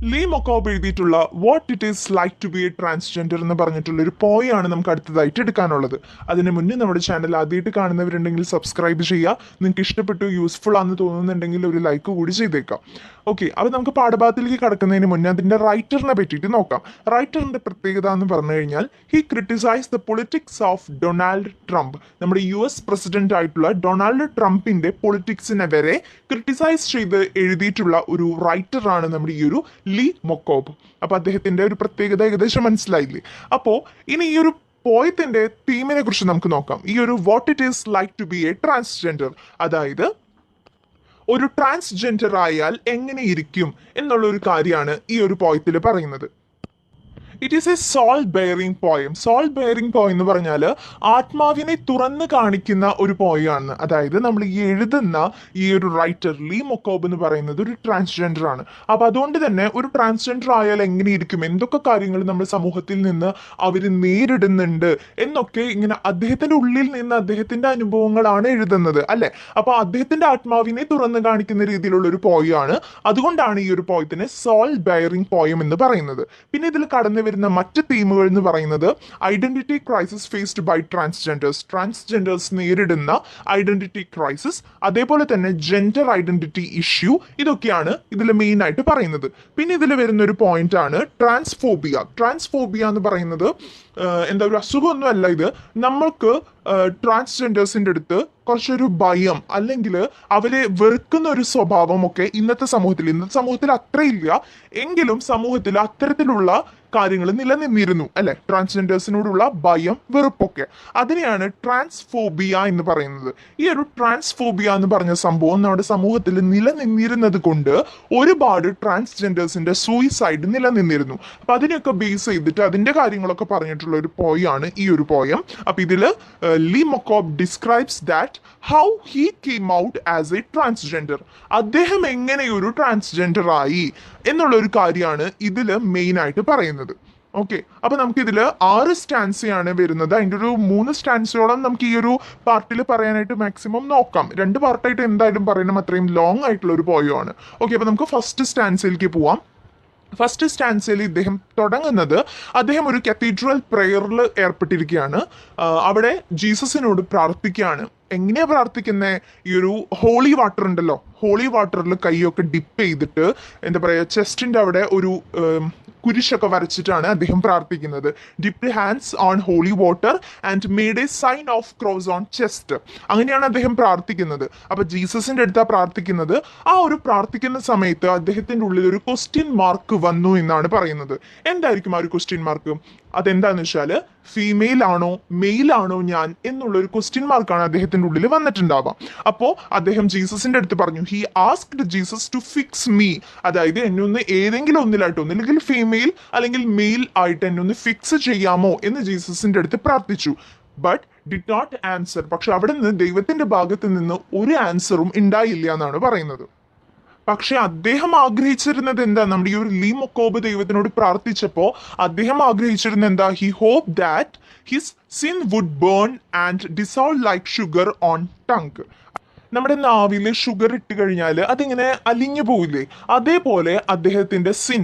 Lee Mokobe എഴുതിയിട്ടുള്ള what it is like to be a transgender എന്ന് പറഞ്ഞിട്ടുള്ള ഒരു പോയാണ് നമുക്ക് അടുത്തതായിട്ട് എടുക്കാനുള്ളത്. അതിന് മുന്നേ നമ്മുടെ ചാനൽ ആദ്യമായിട്ട് കാണുന്നവരുണ്ടെങ്കിൽ സബ്സ്ക്രൈബ് ചെയ്യുക. നിങ്ങൾക്ക് ഇഷ്ടപ്പെട്ടു യൂസ്ഫുൾ ആണെന്ന് തോന്നുന്നുണ്ടെങ്കിൽ ഒരു ലൈക്ക് കൂടി ചെയ്തേക്കാം. ഓക്കെ, അപ്പോൾ നമുക്ക് പാഠഭാഗത്തിലേക്ക് കടക്കുന്നതിന് മുന്നേ അതിൻ്റെ റൈറ്ററിനെ പറ്റിയിട്ട് നോക്കാം. റൈറ്ററിൻ്റെ പ്രത്യേകത എന്ന് പറഞ്ഞു കഴിഞ്ഞാൽ he criticise the politics of Donald Trump. നമ്മുടെ US പ്രസിഡന്റ് ആയിട്ടുള്ള ഡൊണാൾഡ് ട്രംപിന്റെ പൊളിറ്റിക്സിനെ വരെ ക്രിട്ടിസൈസ് ചെയ്ത് എഴുതിയിട്ടുള്ള ഒരു റൈറ്ററാണ് നമ്മുടെ ഈ ഒരു ലീ മൊക്കോബ്. അപ്പൊ അദ്ദേഹത്തിന്റെ ഒരു പ്രത്യേകത ഏകദേശം മനസ്സിലായില്ലേ? അപ്പോ ഇനി ഈ ഒരു പോയത്തിന്റെ തീമിനെ കുറിച്ച് നമുക്ക് നോക്കാം. ഈ ഒരു what it is like to be a transgender, അതായത് ഒരു ട്രാൻസ്ജെൻഡർ ആയാൽ എങ്ങനെ ഇരിക്കും എന്നുള്ള ഒരു കാര്യമാണ് ഈ ഒരു പോയത്തിൽ പറയുന്നത്. It is a soul bearing poem. Soul bearing poem എന്ന് പറഞ്ഞാൽ ആത്മാവിനെ തുറന്ന് കാണിക്കുന്ന ഒരു പോയാണ്. അതായത് നമ്മൾ ഈ എഴുതുന്ന ഈ ഒരു റൈറ്റർ ലീ മൊക്കോബ് എന്ന് പറയുന്നത് ഒരു ട്രാൻസ്ജെൻഡർ ആണ്. അപ്പൊ അതുകൊണ്ട് തന്നെ ഒരു ട്രാൻസ്ജെൻഡർ ആയാൽ എങ്ങനെയിരിക്കും, എന്തൊക്കെ കാര്യങ്ങൾ നമ്മൾ സമൂഹത്തിൽ നിന്ന് അവർ നേരിടുന്നുണ്ട് എന്നൊക്കെ ഇങ്ങനെ അദ്ദേഹത്തിന്റെ ഉള്ളിൽ നിന്ന് അദ്ദേഹത്തിന്റെ അനുഭവങ്ങളാണ് എഴുതുന്നത് അല്ലെ. അപ്പൊ അദ്ദേഹത്തിന്റെ ആത്മാവിനെ തുറന്ന് കാണിക്കുന്ന രീതിയിലുള്ള ഒരു പോയാണ്. അതുകൊണ്ടാണ് ഈ ഒരു പോയത്തിനെ സോൾ ബെയറിംഗ് പോയം എന്ന് പറയുന്നത്. പിന്നെ ഇതിൽ കടന്നു വരുന്ന മറ്റ് തീമുകൾ എന്ന് പറയുന്നത് identity crisis faced by transgenders നേരിടുന്ന ഐഡന്റിറ്റി ക്രൈസിസ്, അതേപോലെ തന്നെ ജെൻഡർ ഐഡന്റിറ്റി ഇഷ്യൂ, ഇതൊക്കെയാണ് ഇതിൽ മെയിൻ ആയിട്ട് പറയുന്നത്. പിന്നെ ഇതിൽ വരുന്ന ഒരു പോയിന്റ് ആണ് ട്രാൻസ്ഫോബിയ എന്ന് പറയുന്നത് എന്താ ഒരു അസുഖമൊന്നും അല്ല. ഇത് നമ്മൾക്ക് ട്രാൻസ്ജെൻഡേഴ്സിന്റെ അടുത്ത് കുറച്ചൊരു ഭയം അല്ലെങ്കിൽ അവരെ വെറുക്കുന്ന ഒരു സ്വഭാവമൊക്കെ ഇന്നത്തെ സമൂഹത്തിൽ അത്രയില്ല, എങ്കിലും സമൂഹത്തിൽ അത്തരത്തിലുള്ള കാര്യങ്ങൾ നിലനിന്നിരുന്നു അല്ലെ. ട്രാൻസ്ജെൻഡേഴ്സിനോടുള്ള ഭയം, വെറുപ്പൊക്കെ, അതിനെയാണ് ട്രാൻസ്ഫോബിയ എന്ന് പറയുന്നത്. ഈ ഒരു ട്രാൻസ്ഫോബിയ എന്ന് പറഞ്ഞ സംഭവം നമ്മുടെ സമൂഹത്തിൽ നിലനിന്നിരുന്നത് കൊണ്ട് ഒരുപാട് ട്രാൻസ്ജെൻഡേഴ്സിന്റെ സൂയിസൈഡ് നിലനിന്നിരുന്നു. അപ്പൊ അതിനെയൊക്കെ ബേസ് ചെയ്തിട്ട് അതിന്റെ കാര്യങ്ങളൊക്കെ പറഞ്ഞിട്ടുള്ള ഒരു പോയാണ് ഈ ഒരു പോയം. അപ്പൊ ഇതില് Lee Mokobe describes that how he came out as a transgender. അദ്ദേഹം എങ്ങനെ ഒരു ട്രാൻസ്ജെൻഡർ ആയി എന്നുള്ള ഒരു കാര്യമാണ് ഇതിൽ മെയിൻ ആയിട്ട് പറയുന്നത്. ഓക്കെ, അപ്പൊ നമുക്ക് ഇതിൽ 6 സ്റ്റാൻസയാണ് വരുന്നത്. അതിൻ്റെ ഒരു 3 സ്റ്റാൻസയോളം നമുക്ക് ഈ ഒരു പാർട്ടിൽ പറയാനായിട്ട് മാക്സിമം നോക്കാം. 2 പാർട്ടായിട്ട് എന്തായാലും പറയണം, അത്രയും ലോങ് ആയിട്ടുള്ള ഒരു പോയമാണ്. ഓക്കെ, അപ്പൊ നമുക്ക് ഫസ്റ്റ് സ്റ്റാൻസയിലേക്ക് പോവാം. ഫസ്റ്റ് സ്റ്റാൻസയിൽ ഇദ്ദേഹം തുടങ്ങുന്നത് അദ്ദേഹം ഒരു കത്തീഡ്രൽ പ്രെയറിൽ ഏർപ്പെട്ടിരിക്കുകയാണ്. അവിടെ ജീസസിനോട് പ്രാർത്ഥിക്കുകയാണ്. എങ്ങനെയാ പ്രാർത്ഥിക്കുന്നത്? ഈ ഒരു ഹോളി വാട്ടർ ഉണ്ടല്ലോ, ഹോളി വാട്ടറിൽ കൈയൊക്കെ ഡിപ്പ് ചെയ്തിട്ട് എന്താ പറയുക, ചെസ്റ്റിന്റെ അവിടെ ഒരു കുരിശൊക്കെ വരച്ചിട്ടാണ് അദ്ദേഹം പ്രാർത്ഥിക്കുന്നത്. Dipped hands on holy water and made a sign of cross on chest. അങ്ങനെയാണ് അദ്ദേഹം പ്രാർത്ഥിക്കുന്നത്. അപ്പൊ ജീസസിന്റെ അടുത്താ പ്രാർത്ഥിക്കുന്നത്. ആ ഒരു പ്രാർത്ഥിക്കുന്ന സമയത്ത് അദ്ദേഹത്തിന്റെ ഉള്ളിൽ ഒരു ക്വസ്റ്റ്യൻ മാർക്ക് വന്നു എന്നാണ് പറയുന്നത്. എന്തായിരിക്കും ആ ഒരു ക്വസ്റ്റ്യൻ മാർക്ക്? അതെന്താന്ന് വെച്ചാൽ ഫീമെയിൽ ആണോ മെയിൽ ആണോ ഞാൻ എന്നുള്ള ഒരു ക്വസ്റ്റ്യൻ മാർക്കാണ് അദ്ദേഹത്തിന്റെ ഉള്ളിൽ വന്നിട്ടുണ്ടാവാം. അപ്പോ അദ്ദേഹം ജീസസിന്റെ അടുത്ത് പറഞ്ഞു, he asked Jesus to fix me, അതായത് എന്നെ ഒന്ന് ഏതെങ്കിലും ഒന്നിലായിട്ട്, ഒന്നില്ലെങ്കിൽ ഫീമെയിൽ അല്ലെങ്കിൽ മെയിൽ ആയിട്ട് എന്നെ ഒന്ന് ഫിക്സ് ചെയ്യാമോ എന്ന് ജീസസിന്റെ അടുത്ത് പ്രാർത്ഥിച്ചു. But did not answer. പക്ഷെ അവിടെ നിന്ന് ദൈവത്തിന്റെ ഭാഗത്ത് നിന്ന് ഒരു ആൻസറും ഉണ്ടായില്ല എന്നാണ് പറയുന്നത്. പക്ഷെ അദ്ദേഹം ആഗ്രഹിച്ചിരുന്നത് എന്താ? നമ്മുടെ ഈ ഒരു ലീ മൊക്കോബ് ദൈവത്തിനോട് പ്രാർത്ഥിച്ചപ്പോ അദ്ദേഹം ആഗ്രഹിച്ചിരുന്നത് എന്താ? He hope that his sin would burn and dissolve like sugar on tongue. നമ്മുടെ നാവില് ഷുഗർ ഇട്ട് കഴിഞ്ഞാൽ അതിങ്ങനെ അലിഞ്ഞു പോവില്ലേ? അതേപോലെ അദ്ദേഹത്തിന്റെ സിൻ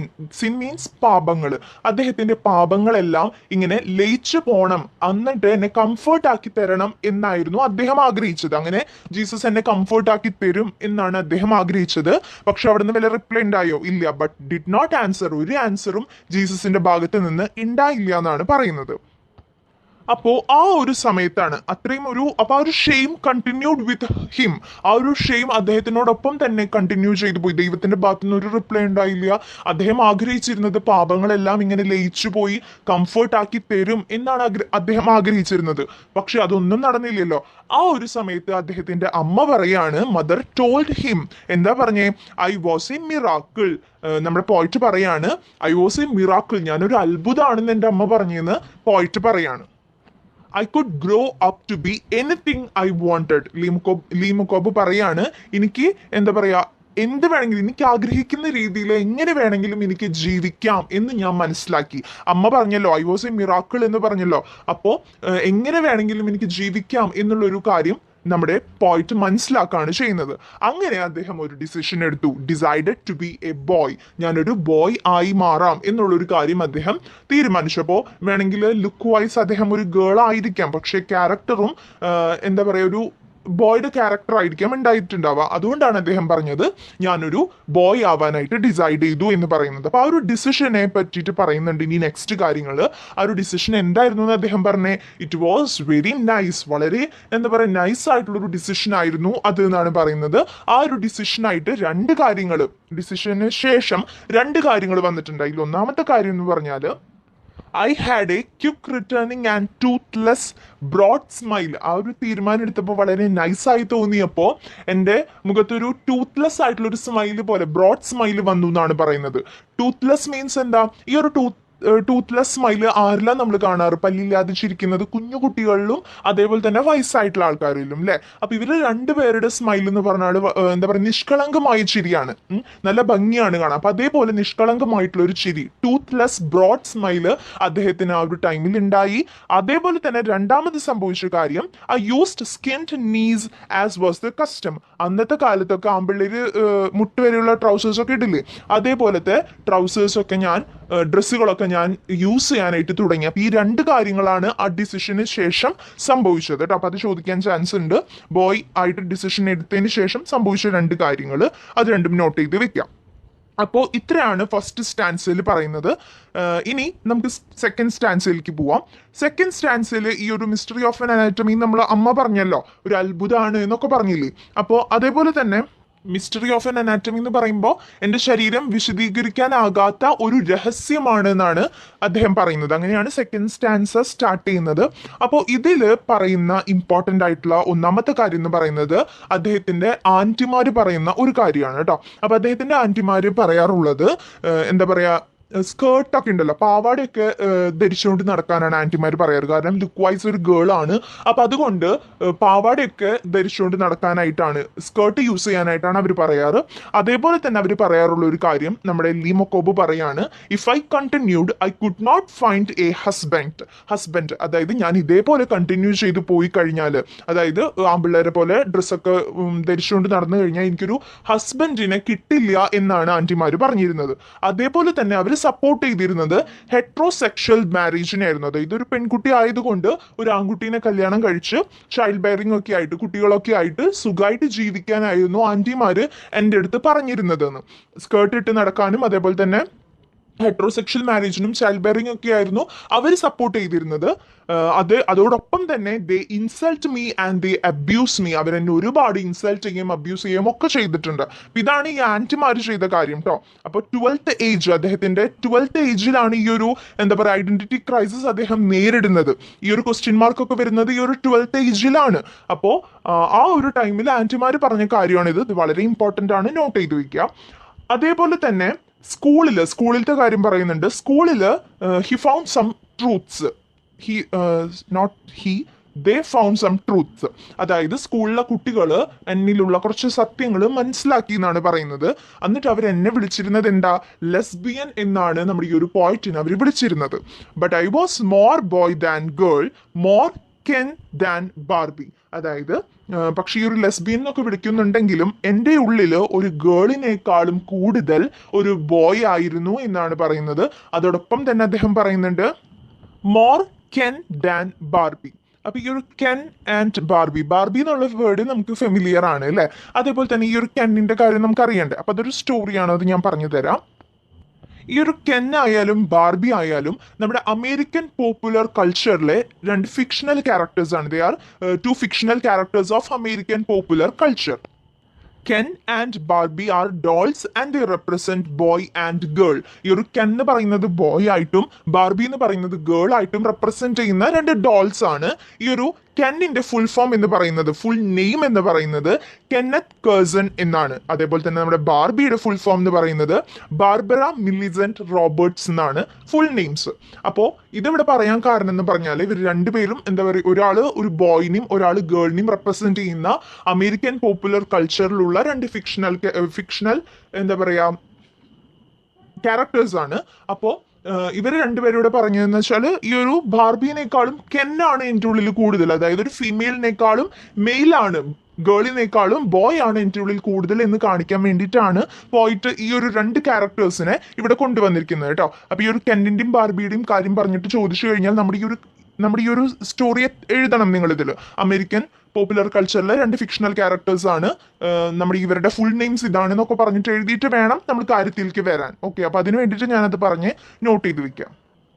മീൻസ് പാപങ്ങൾ, അദ്ദേഹത്തിന്റെ പാപങ്ങളെല്ലാം ഇങ്ങനെ ലയിച്ചു പോണം, എന്നിട്ട് എന്നെ കംഫർട്ട് ആക്കി തരണം എന്നായിരുന്നു അദ്ദേഹം ആഗ്രഹിച്ചത്. അങ്ങനെ ജീസസ് എന്നെ കംഫർട്ട് ആക്കി തരും എന്നാണ് അദ്ദേഹം ആഗ്രഹിച്ചത്. പക്ഷെ അവിടുന്ന് വല്ല റിപ്ലൈ ഉണ്ടായോ? ഇല്ല. But did not answer. ഒരു ആൻസറും ജീസസിന്റെ ഭാഗത്ത് നിന്ന് ഉണ്ടായില്ല എന്നാണ് പറയുന്നത്. അപ്പോ ആ ഒരു സമയത്താണ് അത്രയും ഒരു അപ്പൊ ആ ഒരു ഷെയിം കണ്ടിന്യൂഡ് വിത്ത് ഹിം. ആ ഒരു ഷെയിം അദ്ദേഹത്തിനോടൊപ്പം തന്നെ കണ്ടിന്യൂ ചെയ്തു പോയി. ദൈവത്തിന്റെ ഭാഗത്തു നിന്ന് ഒരു റിപ്ലൈ ഉണ്ടായില്ല. അദ്ദേഹം ആഗ്രഹിച്ചിരുന്നത് പാപങ്ങളെല്ലാം ഇങ്ങനെ ലയിച്ചു പോയി കംഫർട്ട് ആക്കി തരും എന്നാണ് അദ്ദേഹം ആഗ്രഹിച്ചിരുന്നത്. പക്ഷെ അതൊന്നും നടന്നില്ലല്ലോ. ആ ഒരു സമയത്ത് അദ്ദേഹത്തിന്റെ അമ്മ പറയാണ്, മദർ ടോൾഡ് ഹിം. എന്താ പറഞ്ഞേ? I was A miracle. നമ്മുടെ പോയിറ്റ് പറയാണ്, ഐ വാസ് എ മിറാക്കിൾ, ഞാനൊരു അത്ഭുതമാണെന്ന് എൻ്റെ അമ്മ പറഞ്ഞെന്ന് പോയിറ്റ് പറയാണ്. I could grow up to be anything I wanted. Lee Mokobe പറയാണ്, എനിക്ക് എന്താ പറയാ, എന്ത് വേണമെങ്കിലും എനിക്ക് ആഗ്രഹിക്കുന്ന രീതിയിൽ എങ്ങനെ വേണമെങ്കിലും എനിക്ക് ജീവിക്കാം എന്ന് ഞാൻ മനസ്സിലാക്കി. അമ്മ പറഞ്ഞല്ലോ ഐ വാസ് എ മിറാക്കിൾ എന്ന് പറഞ്ഞല്ലോ. അപ്പോൾ എങ്ങനെ വേണമെങ്കിലും എനിക്ക് ജീവിക്കാം എന്നുള്ളൊരു കാര്യം നമ്മുടെ പോയിന്റ് മനസ്സിലാക്കുകയാണ് ചെയ്യുന്നത്. അങ്ങനെ അദ്ദേഹം ഒരു ഡിസിഷൻ എടുത്തു, decided to be a boy, ഞാനൊരു ബോയ് ആയി മാറാം എന്നുള്ളൊരു കാര്യം അദ്ദേഹം തീരുമാനിച്ചപ്പോൾ വേണമെങ്കിൽ ലുക്ക് വൈസ് അദ്ദേഹം ഒരു ഗേൾ ആയിരിക്കാം, പക്ഷെ ക്യാരക്ടറും എന്താ പറയുക ഒരു ബോയുടെ ക്യാരക്ടർ ആയിരിക്കാം ഉണ്ടായിട്ടുണ്ടാവുക. അതുകൊണ്ടാണ് അദ്ദേഹം പറഞ്ഞത് ഞാനൊരു ബോയ് ആവാനായിട്ട് ഡിസൈഡ് ചെയ്തു എന്ന് പറയുന്നത്. അപ്പൊ ആ ഒരു ഡിസിഷനെ പറ്റിയിട്ട് പറയുന്നുണ്ട് ഇനി നെക്സ്റ്റ് കാര്യങ്ങൾ. ആ ഒരു ഡിസിഷൻ എന്തായിരുന്നു എന്ന് അദ്ദേഹം പറഞ്ഞേ, ഇറ്റ് വാസ് വെരി നൈസ്, വളരെ എന്താ പറയുക നൈസ് ആയിട്ടുള്ളൊരു ഡിസിഷൻ ആയിരുന്നു അത് എന്നാണ് പറയുന്നത്. ആ ഒരു ഡിസിഷനായിട്ട് ഡിസിഷന് ശേഷം രണ്ട് കാര്യങ്ങൾ വന്നിട്ടുണ്ടായി. ഒന്നാമത്തെ കാര്യം എന്ന് പറഞ്ഞാൽ I had a quick returning and toothless broad smile. ആ ഒരു തീരുമാനം എടുത്തപ്പോൾ വളരെ നൈസായി തോന്നിയപ്പോൾ എൻ്റെ മുഖത്തൊരു ടൂത്ത്ലെസ് ആയിട്ടുള്ള ഒരു സ്മൈൽ പോലെ ബ്രോഡ് സ്മൈൽ വന്നു എന്നാണ് പറയുന്നത്. ടൂത്ത്ലെസ് മീൻസ് എന്താ? ഈ ഒരു ടൂത്ത്ലെസ് സ്മൈല് ആരെല്ലാം നമ്മൾ കാണാറ്? പല്ലില്ലാതെ ചിരിക്കുന്നത് കുഞ്ഞു കുട്ടികളിലും അതേപോലെ തന്നെ വയസ്സായിട്ടുള്ള ആൾക്കാരിലും അല്ലെ. അപ്പൊ ഇവര് രണ്ടുപേരുടെ സ്മൈൽ എന്ന് പറഞ്ഞാൽ എന്താ പറയുക നിഷ്കളങ്കമായ ചിരിയാണ്, നല്ല ഭംഗിയാണ് കാണാൻ. അപ്പൊ അതേപോലെ നിഷ്കളങ്കമായിട്ടുള്ള ഒരു ചിരി, ടൂത്ത്ലെസ് ബ്രോഡ് സ്മൈല് അദ്ദേഹത്തിന് ആ ഒരു ടൈമിൽ ഉണ്ടായി. അതേപോലെ തന്നെ രണ്ടാമത് സംഭവിച്ച കാര്യം, I used skinned knees as was the custom. അന്നത്തെ കാലത്തൊക്കെ ആമ്പിള്ളേര് മുട്ടുവരെയുള്ള ട്രൗസേഴ്സ് ഒക്കെ ഇടില്ലേ, അതേപോലത്തെ ട്രൗസേഴ്സ് ഒക്കെ ഡ്രസ്സുകളൊക്കെ ഞാൻ യൂസ് ചെയ്യാനായിട്ട് തുടങ്ങി. അപ്പൊ ഈ രണ്ട് കാര്യങ്ങളാണ് ആ ഡിസിഷന് ശേഷം സംഭവിച്ചത് കേട്ടോ. അപ്പൊ അത് ചോദിക്കാൻ ചാൻസ് ഉണ്ട്. ബോയ് ആയിട്ട് ഡിസിഷൻ എടുത്തതിന് ശേഷം സംഭവിച്ച രണ്ട് കാര്യങ്ങൾ, അത് രണ്ടും നോട്ട് ചെയ്ത് വെക്കാം. അപ്പോൾ ഇത്രയാണ് ഫസ്റ്റ് സ്റ്റാൻസിൽ പറയുന്നത്. ഇനി നമുക്ക് സെക്കൻഡ് സ്റ്റാൻസിലേക്ക് പോവാം. സെക്കൻഡ് സ്റ്റാൻസിൽ ഈ ഒരു മിസ്റ്ററി ഓഫ് ആൻ അനാറ്റമി നമ്മൾ അമ്മ പറഞ്ഞല്ലോ ഒരു അത്ഭുതമാണ് എന്നൊക്കെ പറഞ്ഞില്ലേ. അപ്പോൾ അതേപോലെ തന്നെ മിസ്റ്ററി ഓഫ് ആൻ അനാറ്റമി എന്ന് പറയുമ്പോൾ എൻ്റെ ശരീരം വിശദീകരിക്കാനാകാത്ത ഒരു രഹസ്യമാണ് എന്നാണ് അദ്ദേഹം പറയുന്നത്. അങ്ങനെയാണ് സെക്കൻഡ് സ്റ്റാൻസ സ്റ്റാർട്ട് ചെയ്യുന്നത്. അപ്പോൾ ഇതിൽ പറയുന്ന ഇമ്പോർട്ടൻ്റ് ആയിട്ടുള്ള ഒന്നാമത്തെ കാര്യം എന്ന് പറയുന്നത് അദ്ദേഹത്തിൻ്റെ ആൻറ്റിമാർ പറയുന്ന ഒരു കാര്യമാണ് കേട്ടോ. അപ്പോൾ അദ്ദേഹത്തിൻ്റെ ആൻറ്റിമാർ പറയാറുള്ളത് എന്താ പറയുക, സ്കേർട്ടൊക്കെ ഉണ്ടല്ലോ, പാവാടയൊക്കെ ധരിച്ചുകൊണ്ട് നടക്കാനാണ് ആൻറ്റിമാർ പറയാറ്. കാരണം ലുക്ക് വൈസ് ഒരു ഗേൾ ആണ്. അപ്പം അതുകൊണ്ട് പാവാടയൊക്കെ ധരിച്ചുകൊണ്ട് നടക്കാനായിട്ടാണ്, സ്കേർട്ട് യൂസ് ചെയ്യാനായിട്ടാണ് അവർ പറയാറ്. അതേപോലെ തന്നെ അവർ പറയാറുള്ള ഒരു കാര്യം നമ്മുടെ ലീമൊക്കോബ് പറയാണ്, if I continued I could not find a husband. അതായത് ഞാൻ ഇതേപോലെ കണ്ടിന്യൂ ചെയ്ത് പോയി കഴിഞ്ഞാൽ, അതായത് ആമ്പിള്ളേരെ പോലെ ഡ്രസ്സൊക്കെ ധരിച്ചുകൊണ്ട് നടന്നു കഴിഞ്ഞാൽ എനിക്കൊരു ഹസ്ബൻഡിനെ കിട്ടില്ല എന്നാണ് ആൻറ്റിമാർ പറഞ്ഞിരുന്നത്. അതേപോലെ തന്നെ അവർ സപ്പോർട്ട് ചെയ്തിരുന്നത് ഹെട്രോസെക്ഷൽ മാരേജിനായിരുന്നു. അതായത് ഒരു പെൺകുട്ടി ആയതുകൊണ്ട് ഒരു ആൺകുട്ടീനെ കല്യാണം കഴിച്ച് ചൈൽഡ് ബെയറിംഗ് ഒക്കെ ആയിട്ട് കുട്ടികളൊക്കെ ആയിട്ട് സുഖമായിട്ട് ജീവിക്കാനായിരുന്നു ആന്റിമാര് എൻ്റെ അടുത്ത് പറഞ്ഞിരുന്നതെന്ന്. സ്കേർട്ട് ഇട്ട് നടക്കാനും അതേപോലെ തന്നെ ഹെട്രോസെക്ഷൽ മാരേജിനും ചൈൽഡ് ബെയറിംഗ് ഒക്കെ ആയിരുന്നു അവർ സപ്പോർട്ട് ചെയ്തിരുന്നത്. അതോടൊപ്പം തന്നെ they insult me and they abuse me. അവരെന്നെ ഒരുപാട് ഇൻസൾട്ട് ചെയ്യുകയും അബ്യൂസ് ചെയ്യുകയും ഒക്കെ ചെയ്തിട്ടുണ്ട്. ഇതാണ് ഈ ആന്റിമാർ ചെയ്ത കാര്യം കേട്ടോ. അപ്പോൾ 12th ഏജ്, അദ്ദേഹത്തിന്റെ 12th ഏജിലാണ് ഈ ഒരു എന്താ പറയുക ഐഡന്റിറ്റി ക്രൈസിസ് അദ്ദേഹം നേരിടുന്നത്. ഈ ഒരു ക്വസ്റ്റ്യൻ മാർക്കൊക്കെ വരുന്നത് ഈ ഒരു 12th ഏജിലാണ്. അപ്പോൾ ആ ഒരു ടൈമിൽ ആന്റിമാർ പറഞ്ഞ കാര്യമാണിത്. ഇത് വളരെ ഇമ്പോർട്ടൻ്റ് ആണ്, നോട്ട് ചെയ്ത് വയ്ക്കുക. അതേപോലെ തന്നെ സ്കൂളിലത്തെ കാര്യം പറയുന്നുണ്ട്. He found some truths. They found some truths. അതായത് സ്കൂളിലെ കുട്ടികൾ എന്നിലുള്ള കുറച്ച് സത്യങ്ങൾ മനസ്സിലാക്കി എന്നാണ് പറയുന്നത്. എന്നിട്ട് അവർ എന്നെ വിളിച്ചിരുന്നത് എന്താ, ലെസ്ബിയൻ എന്നാണ് നമ്മുടെ ഈ ഒരു പോയിന്റിന് അവർ വിളിച്ചിരുന്നത്. But I was more boy than girl, more Ken than Barbie. അതായത് പക്ഷെ ഈ ഒരു ലെസ്ബിയൻ എന്നൊക്കെ വിളിക്കുന്നുണ്ടെങ്കിലും എൻ്റെ ഉള്ളിൽ ഒരു ഗേളിനേക്കാളും കൂടുതൽ ഒരു ബോയ് ആയിരുന്നു എന്നാണ് പറയുന്നത്. അതോടൊപ്പം തന്നെ അദ്ദേഹം പറയുന്നുണ്ട് മോർ കെൻ ദാൻ ബാർബി. അപ്പൊ ഈ ഒരു കെൻ ആൻഡ് ബാർബി എന്നുള്ള വേർഡ് നമുക്ക് ഫെമിലിയർ ആണ് അല്ലെ. അതേപോലെ തന്നെ ഈ ഒരു കെന്നിന്റെ കാര്യം നമുക്ക് അറിയണ്ടേ. അപ്പൊ അതൊരു സ്റ്റോറിയാണ്, അത് ഞാൻ പറഞ്ഞു തരാം. ഈ ഒരു കെൻ ആയാലും ബാർബി ആയാലും നമ്മുടെ അമേരിക്കൻ പോപ്പുലർ കൾച്ചറിലെ രണ്ട് ഫിക്ഷണൽ ക്യാരക്ടേഴ്സ് ആണ്. They are two fictional characters of American popular culture. Ken and Barbie are dolls and they represent boy and girl. ഈ ഒരു കെൻ എന്ന് പറയുന്നത് ബോയ് ആയിട്ടും ബാർബി എന്ന് പറയുന്നത് ഗേൾ ആയിട്ടും റെപ്രസെന്റ് ചെയ്യുന്ന രണ്ട് ഡോൾസ് ആണ്. ഈ ഒരു കെന്നിന്റെ ഫുൾ ഫോം എന്ന് പറയുന്നത്, ഫുൾ നെയിം എന്ന് പറയുന്നത് കെന്നത്ത് കേഴ്സൺ എന്നാണ്. അതേപോലെ തന്നെ നമ്മുടെ ബാർബിയുടെ ഫുൾ ഫോം എന്ന് പറയുന്നത് ബാർബറ മില്ലിസെന്റ് റോബർട്ട്സ് എന്നാണ് ഫുൾ നെയിംസ്. അപ്പോൾ ഇതിവിടെ പറയാൻ കാരണം എന്ന് പറഞ്ഞാൽ ഇവർ രണ്ടുപേരും എന്താ പറയുക, ഒരാൾ ഒരു ബോയിനെയും ഒരാൾ ഗേളിനെയും റെപ്രസെന്റ് ചെയ്യുന്ന അമേരിക്കൻ പോപ്പുലർ കൾച്ചറിലുള്ള രണ്ട് ഫിക്ഷണൽ എന്താ പറയുക ക്യാരക്ടേഴ്സ് ആണ്. അപ്പോൾ ഇവർ രണ്ടുപേരോട് പറഞ്ഞതെന്ന് വെച്ചാൽ ഈ ഒരു ബാർബിയെക്കാളും കെന്നാണ് എൻ്റെ ഉള്ളിൽ കൂടുതൽ, അതായത് ഒരു ഫീമെയിലിനേക്കാളും മെയിലാണ്, ഗേളിനേക്കാളും ബോയ് ആണ് എൻ്റെ ഉള്ളിൽ കൂടുതൽ എന്ന് കാണിക്കാൻ വേണ്ടിയിട്ടാണ് പോയിട്ട് ഈ ഒരു രണ്ട് ക്യാരക്ടേഴ്സിനെ ഇവിടെ കൊണ്ടുവന്നിരിക്കുന്നത് കേട്ടോ. അപ്പൊ ഈ ഒരു കെന്നിന്റെയും ബാർബിയുടെയും കാര്യം പറഞ്ഞിട്ട് ചോദിച്ചു കഴിഞ്ഞാൽ നമ്മുടെ ഈ ഒരു സ്റ്റോറി എഴുതണം നിങ്ങൾ ഇതിൽ. അമേരിക്കൻ പോപ്പുലർ കൾച്ചറിലെ രണ്ട് ഫിക്ഷണൽ ക്യാരക്ടേഴ്സ് ആണ്, നമ്മുടെ ഇവരുടെ ഫുൾ നെയിംസ് ഇതാണെന്നൊക്കെ പറഞ്ഞിട്ട് എഴുതിയിട്ട് വേണം നമ്മൾ കാര്യത്തിലേക്ക് വരാൻ. ഓക്കെ, അപ്പൊ അതിന് വേണ്ടിയിട്ട് ഞാനത് പറഞ്ഞ് നോട്ട് ചെയ്ത് വെക്കാം.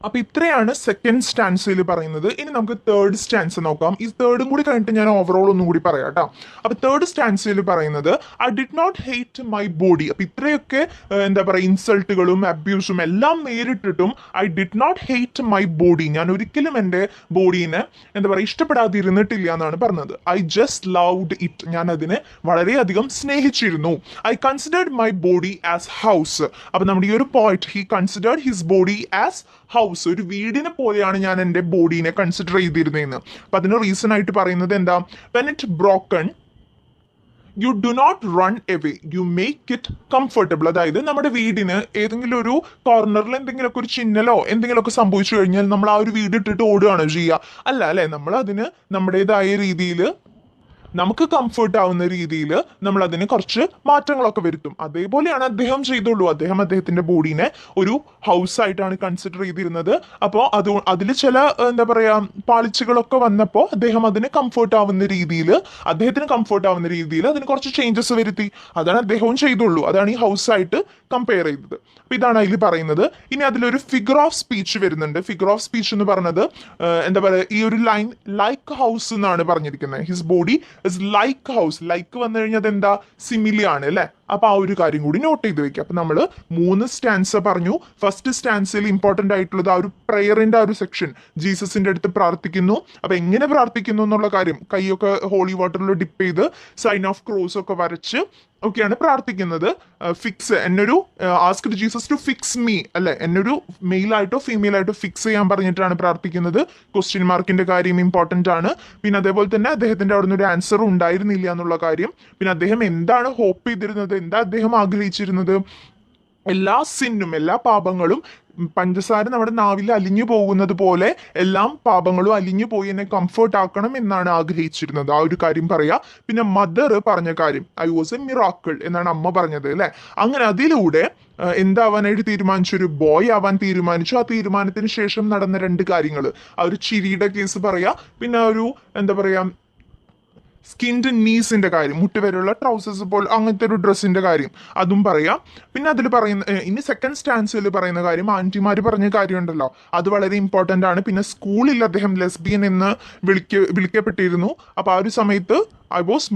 അപ്പൊ ഇത്രയാണ് സെക്കൻഡ് സ്റ്റാൻസിൽ പറയുന്നത്. ഇനി നമുക്ക് തേർഡ് സ്റ്റാൻസ് നോക്കാം. ഈ തേർഡും കൂടി കഴിഞ്ഞിട്ട് ഞാൻ ഓവറോൾ ഒന്നും കൂടി പറയാം കേട്ടോ. അപ്പൊ തേർഡ് സ്റ്റാൻസിൽ പറയുന്നത് I did not hate my body. അപ്പൊ ഇത്രയൊക്കെ എന്താ പറയുക, ഇൻസൾട്ടുകളും അബ്യൂസും എല്ലാം നേരിട്ടിട്ടും I did not hate my body, ഞാൻ ഒരിക്കലും എൻ്റെ ബോഡീനെ എന്താ പറയുക ഇഷ്ടപ്പെടാതിരുന്നിട്ടില്ല എന്നാണ് പറഞ്ഞത്. ഐ ജസ്റ്റ് ലവ്ഡ് ഇറ്റ്, ഞാൻ അതിനെ വളരെയധികം സ്നേഹിച്ചിരുന്നു. I considered my body as house. അപ്പൊ നമ്മുടെ ഈ ഒരു point, he considered his body as house, ഒരു വീടിനെ പോലെയാണ് ഞാൻ എൻ്റെ ബോഡീനെ കൺസിഡർ ചെയ്തിരുന്നതെന്ന്. അപ്പൊ അതിന് റീസൺ ആയിട്ട് പറയുന്നത് എന്താ, when it broken you do not run away, you make it comfortable. അതായത് നമ്മുടെ വീടിന് ഏതെങ്കിലും ഒരു കോർണറിൽ എന്തെങ്കിലുമൊക്കെ ഒരു ചിഹ്നലോ എന്തെങ്കിലുമൊക്കെ സംഭവിച്ചു കഴിഞ്ഞാൽ നമ്മൾ ആ ഒരു വീട് ഇട്ടിട്ട് ഓടുകയാണ് ചെയ്യുക, അല്ല അല്ലെ, നമ്മൾ അതിന് നമ്മുടേതായ രീതിയിൽ നമുക്ക് കംഫർട്ട് ആവുന്ന രീതിയിൽ നമ്മൾ അതിന് കുറച്ച് മാറ്റങ്ങളൊക്കെ വരുത്തും. അതേപോലെയാണ് അദ്ദേഹം ചെയ്തുള്ളൂ. അദ്ദേഹത്തിന്റെ ബോഡീനെ ഒരു ഹൗസ് ആയിട്ടാണ് കൺസിഡർ ചെയ്തിരുന്നത്. അപ്പോൾ അതിൽ ചില എന്താ പറയാ പാളിച്ചകളൊക്കെ വന്നപ്പോൾ അദ്ദേഹം അതിന് കംഫർട്ട് ആവുന്ന രീതിയിൽ, അതിന് കുറച്ച് ചേഞ്ചസ് വരുത്തി. അതാണ് അദ്ദേഹവും ചെയ്തുള്ളൂ. അതാണ് ഈ ഹൗസ് ആയിട്ട് കമ്പയർ ചെയ്തത്. അപ്പൊ ഇതാണ് അതിൽ പറയുന്നത്. ഇനി അതിലൊരു ഫിഗർ ഓഫ് സ്പീച്ച് വരുന്നുണ്ട്. ഫിഗർ ഓഫ് സ്പീച്ച് എന്ന് പറഞ്ഞത് എന്താ പറയുക, ഈ ഒരു ലൈൻ ലൈക്ക് ഹൗസ് എന്നാണ് പറഞ്ഞിരിക്കുന്നത്. His body is like house. Like വന്നു കഴിഞ്ഞാൽ അതെന്താ, സിമിലി ആണ് അല്ലെ. അപ്പൊ ആ ഒരു കാര്യം കൂടി നോട്ട് ചെയ്ത് വെക്കുക. അപ്പൊ നമ്മൾ 3 സ്റ്റാൻസ പറഞ്ഞു. ഫസ്റ്റ് സ്റ്റാൻസിൽ ഇമ്പോർട്ടന്റ് ആയിട്ടുള്ളത് ആ ഒരു പ്രയറിന്റെ ആ ഒരു സെക്ഷൻ, ജീസസിന്റെ അടുത്ത് പ്രാർത്ഥിക്കുന്നു. അപ്പൊ എങ്ങനെ പ്രാർത്ഥിക്കുന്നു എന്നുള്ള കാര്യം, കൈയൊക്കെ ഹോളി വാട്ടറിൽ ഡിപ്പ് ചെയ്ത് സൈൻ ഓഫ് ക്രോസ് ഒക്കെ വരച്ച് ഒക്കെയാണ് പ്രാർത്ഥിക്കുന്നത്. ഫിക്സ് എന്നൊരു ask Jesus to fix me അല്ലെ, എന്നൊരു മെയിൽ ആയിട്ടോ ഫീമെയിൽ ആയിട്ടോ ഫിക്സ് ചെയ്യാൻ പറഞ്ഞിട്ടാണ് പ്രാർത്ഥിക്കുന്നത്. ക്വസ്റ്റ്യൻ മാർക്കിന്റെ കാര്യം ഇമ്പോർട്ടന്റ് ആണ്. പിന്നെ അതേപോലെ തന്നെ അദ്ദേഹത്തിന്റെ അവിടെ നിന്ന് ഒരു ആൻസർ ഉണ്ടായിരുന്നില്ല എന്നുള്ള കാര്യം. പിന്നെ അദ്ദേഹം എന്താണ് ഹോപ്പ് ചെയ്തിരുന്നത്, എന്താ അദ്ദേഹം ആഗ്രഹിച്ചിരുന്നത്, എല്ലാ സിന്നും എല്ലാ പാപങ്ങളും പഞ്ചസാര നമ്മുടെ നാവിൽ അലിഞ്ഞു പോകുന്നത് പോലെ എല്ലാം പാപങ്ങളും അലിഞ്ഞു പോയി എന്നെ കംഫർട്ട് ആക്കണം എന്നാണ് ആഗ്രഹിച്ചിരുന്നത്. ആ ഒരു കാര്യം പറയാ. പിന്നെ മദർ പറഞ്ഞ കാര്യം, ഐ വാസ് എ മിറാക്കിൾ എന്നാണ് അമ്മ പറഞ്ഞത് അല്ലെ. അങ്ങനെ അതിലൂടെ എന്താവാനായിട്ട് തീരുമാനിച്ചു, ഒരു ബോയ് ആവാൻ തീരുമാനിച്ചു. ആ തീരുമാനത്തിന് ശേഷം നടന്ന 2 കാര്യങ്ങൾ, ആ ഒരു ചിരിയുടെ കേസ് പറയാ, പിന്നെ ഒരു എന്താ പറയാ സ്കിൻഡ് നീസിന്റെ കാര്യം, മുട്ടുവരെയുള്ള ട്രൗസേഴ്സ് പോലെ അങ്ങനത്തെ ഒരു ഡ്രസ്സിന്റെ കാര്യം, അതും പറയാം. പിന്നെ അതിൽ പറയുന്ന ഇനി സെക്കൻഡ് സ്റ്റാൻസിൽ പറയുന്ന കാര്യം, ആന്റിമാര് പറഞ്ഞ കാര്യം ഉണ്ടല്ലോ, അത് വളരെ ഇമ്പോർട്ടന്റ് ആണ്. പിന്നെ സ്കൂളിൽ അദ്ദേഹം ലെസ്ബിയൻ എന്ന് വിളിക്കപ്പെട്ടിരുന്നു. അപ്പൊ ആ ഒരു സമയത്ത് I was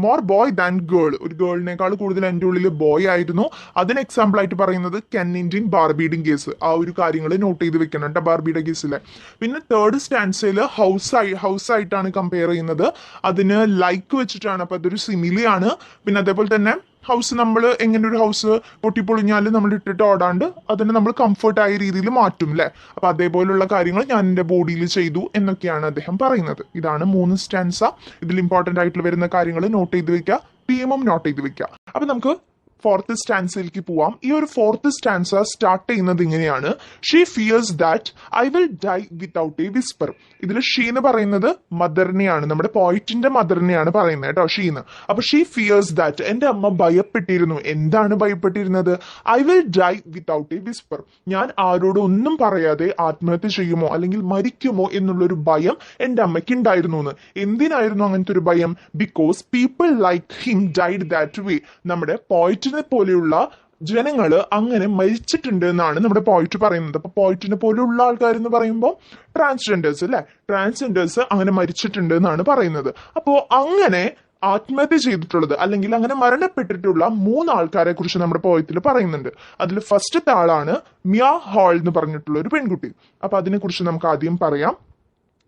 more boy than girl, ഒരു ഗേളിനേക്കാൾ കൂടുതൽ എൻ്റെ ഉള്ളിൽ ബോയ് ആയിരുന്നു. അതിന് എക്സാമ്പിൾ ആയിട്ട് പറയുന്നത് കെന്നിന്റെയും ബാർബിയുടെയും കേസ്. ആ ഒരു കാര്യങ്ങൾ നോട്ട് ചെയ്ത് വെക്കണം കേട്ടോ, ബാർബിയുടെ കേസിലെ. പിന്നെ തേർഡ് സ്റ്റാൻസിൽ ഹൗസ് ആയിട്ടാണ് കമ്പയർ ചെയ്യുന്നത്. അതിന് ലൈക്ക് വെച്ചിട്ടാണ്, അപ്പൊ അതൊരു സിമിലിയാണ്. പിന്നെ അതേപോലെ തന്നെ ഹൗസ്, നമ്മൾ എങ്ങനെ ഒരു ഹൗസ് പൊട്ടിപ്പൊളിഞ്ഞാൽ നമ്മൾ ഇട്ടിട്ട് ഓടാണ്ട് അതിനെ നമ്മൾ കംഫർട്ട് ആയ രീതിയിൽ മാറ്റും അല്ലെ. അപ്പൊ അതേപോലുള്ള കാര്യങ്ങൾ ഞാൻ എൻ്റെ ബോഡിയിൽ ചെയ്തു എന്നൊക്കെയാണ് അദ്ദേഹം പറയുന്നത്. ഇതാണ് 3 സ്റ്റാൻസ. ഇതിൽ ഇമ്പോർട്ടന്റ് ആയിട്ട് വരുന്ന കാര്യങ്ങൾ നോട്ട് ചെയ്ത് വെക്കുക, തീമും നോട്ട് ചെയ്ത് വെക്കുക. അപ്പൊ നമുക്ക് ഫോർത്ത് സ്റ്റാൻസിലേക്ക് പോവാം. ഈ ഒരു ഫോർത്ത് സ്റ്റാൻസ സ്റ്റാർട്ട് ചെയ്യുന്നത് ഇങ്ങനെയാണ്, she fears that I will die without a Whisper. ഇതിൽ ഷീ എന്ന് പറയുന്നത് മദറിനെയാണ്, നമ്മുടെ പോയിന്റിന്റെ മദറിനെയാണ് പറയുന്നത് കേട്ടോ, ഷീന്ന്. അപ്പൊ ഷീ ഫിയേഴ്സ് ദാറ്റ്, എന്റെ അമ്മ ഭയപ്പെട്ടിരുന്നു. എന്താണ് ഭയപ്പെട്ടിരുന്നത്, I will die without a whisper, ഞാൻ ആരോടും ഒന്നും പറയാതെ ആത്മഹത്യ ചെയ്യുമോ അല്ലെങ്കിൽ മരിക്കുമോ എന്നുള്ളൊരു ഭയം എന്റെ അമ്മയ്ക്ക് ഉണ്ടായിരുന്നു എന്ന്. എന്തിനായിരുന്നു അങ്ങനത്തെ ഒരു ഭയം, because people like him died that way, നമ്മുടെ പോയിന്റ് പോലെയുള്ള ജനങ്ങള് അങ്ങനെ മരിച്ചിട്ടുണ്ട് എന്നാണ് നമ്മുടെ പോയിന്റ് പറയുന്നത്. അപ്പൊ പോയിന്റിനെ പോലെയുള്ള ആൾക്കാർ എന്ന് പറയുമ്പോൾ ട്രാൻസ്ജെൻഡേഴ്സ് അല്ലെ, ട്രാൻസ്ജെൻഡേഴ്സ് അങ്ങനെ മരിച്ചിട്ടുണ്ട് എന്നാണ് പറയുന്നത്. അപ്പോ അങ്ങനെ ആത്മഹത്യ ചെയ്തിട്ടുള്ളത് അല്ലെങ്കിൽ അങ്ങനെ മരണപ്പെട്ടിട്ടുള്ള 3 ആൾക്കാരെ കുറിച്ച് നമ്മുടെ പോയത്തിൽ പറയുന്നുണ്ട്. അതിൽ ഫസ്റ്റത്തെ ആളാണ് മിയ ഹാൾ എന്ന് പറഞ്ഞിട്ടുള്ള ഒരു പെൺകുട്ടി. അപ്പൊ അതിനെ കുറിച്ച് നമുക്ക് ആദ്യം പറയാം.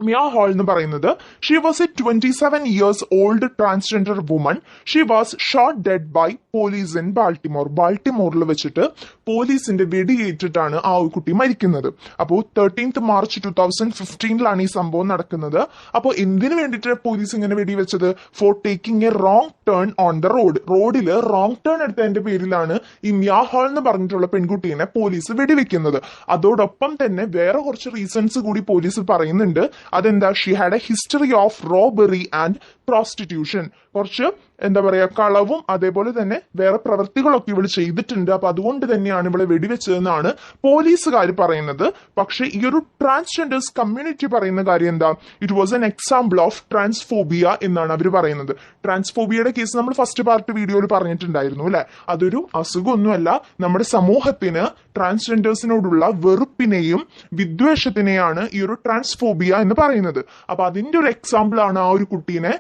മിയ ഹാൾ എന്ന് പറയുന്നത് she was a 27 years old transgender woman. She was shot dead by police in Baltimore. ബാൾട്ടിമോറിൽ വെച്ചിട്ട് പോലീസിന്റെ വെടിയേറ്റിട്ടാണ് ആ ഒരു കുട്ടി മരിക്കുന്നത്. അപ്പോൾ 13th March 2015 ഈ സംഭവം നടക്കുന്നത്. അപ്പോൾ എന്തിനു വേണ്ടിയിട്ട് പോലീസ് ഇങ്ങനെ വെടിവെച്ചത്? For taking a wrong turn on the road. റോഡിൽ റോങ് ടേൺ എടുത്തതിന്റെ പേരിലാണ് ഈ മിയ ഹാൾ എന്ന് പറഞ്ഞിട്ടുള്ള പെൺകുട്ടീനെ പോലീസ് വെടിവെക്കുന്നത്. അതോടൊപ്പം തന്നെ വേറെ കുറച്ച് റീസൺസ് കൂടി പോലീസ് പറയുന്നുണ്ട്. അതെന്താ? She had A history of robbery and prostitution. കുറച്ച് എന്താ പറയാ, കളവും അതേപോലെ തന്നെ വേറെ പ്രവൃത്തികളൊക്കെ ഇവള് ചെയ്തിട്ടുണ്ട്. അപ്പൊ അതുകൊണ്ട് തന്നെയാണ് ഇവളെ വെടിവെച്ചതെന്നാണ് പോലീസുകാർ പറയുന്നത്. പക്ഷെ ഈ ഒരു ട്രാൻസ്ജെൻഡേഴ്സ് കമ്മ്യൂണിറ്റി പറയുന്ന കാര്യം എന്താ? It was an example of transphobia എന്നാണ് അവർ പറയുന്നത്. ട്രാൻസ്ഫോബിയയുടെ കേസ് നമ്മൾ ഫസ്റ്റ് പാർട്ട് വീഡിയോയിൽ പറഞ്ഞിട്ടുണ്ടായിരുന്നു അല്ലെ. അതൊരു അസുഖമൊന്നുമല്ല, നമ്മുടെ സമൂഹത്തിന് ട്രാൻസ്ജെൻഡേഴ്സിനോടുള്ള വെറുപ്പിനെയും വിദ്വേഷത്തിനെയാണ് ഈ ഒരു ട്രാൻസ്ഫോബിയ എന്ന് പറയുന്നത്. അപ്പൊ അതിന്റെ ഒരു എക്സാമ്പിൾ ആണ് ആ ഒരു കുട്ടീനെ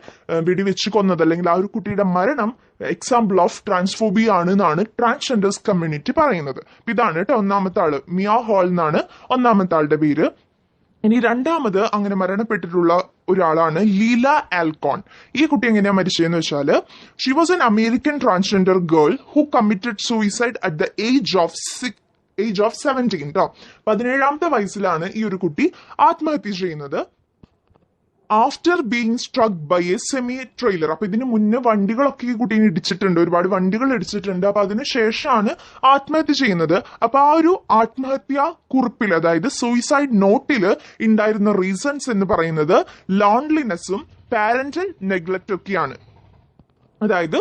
വെടിവെച്ച് കൊന്നത്, അല്ലെങ്കിൽ ആ ഒരു കുട്ടിയുടെ മരണം എക്സാമ്പിൾ ഓഫ് ട്രാൻസ്ഫോബിയ ആണ് എന്നാണ് ട്രാൻസ്ജെൻഡേഴ്സ് കമ്മ്യൂണിറ്റി പറയുന്നത്. ഇതാണ് കേട്ടോ ഒന്നാമത്തെ ആള്, മിയ ഹാൾ എന്നാണ് ഒന്നാമത്തെ ആളുടെ പേര്. ഇനി രണ്ടാമത് അങ്ങനെ മരണപ്പെട്ടിട്ടുള്ള ഒരാളാണ് ലീല ആൽക്കോൺ. ഈ കുട്ടി എങ്ങനെയാ മരിച്ചതെന്ന് വെച്ചാല്, she was an American transgender girl who committed suicide at the age of 17 കേട്ടോ. 17ാമത്തെ വയസ്സിലാണ് ഈ ഒരു കുട്ടി ആത്മഹത്യ ചെയ്യുന്നത്. After being struck by a semi trailer. അപ്പൊ ഇതിന് മുന്നേ വണ്ടികളൊക്കെ ഈ കുട്ടീനെ ഇടിച്ചിട്ടുണ്ട്, ഒരുപാട് വണ്ടികൾ ഇടിച്ചിട്ടുണ്ട്. അപ്പൊ അതിനുശേഷമാണ് ആത്മഹത്യ ചെയ്യുന്നത്. അപ്പൊ ആ ഒരു ആത്മഹത്യാ കുറിപ്പിൽ, അതായത് സൂയിസൈഡ് നോട്ടിൽ ഉണ്ടായിരുന്ന റീസൺസ് എന്ന് പറയുന്നത് ലോൺലിനെസ്സും പാരന്റൽ നെഗ്ലക്റ്റ് ഒക്കെയാണ്. അതായത്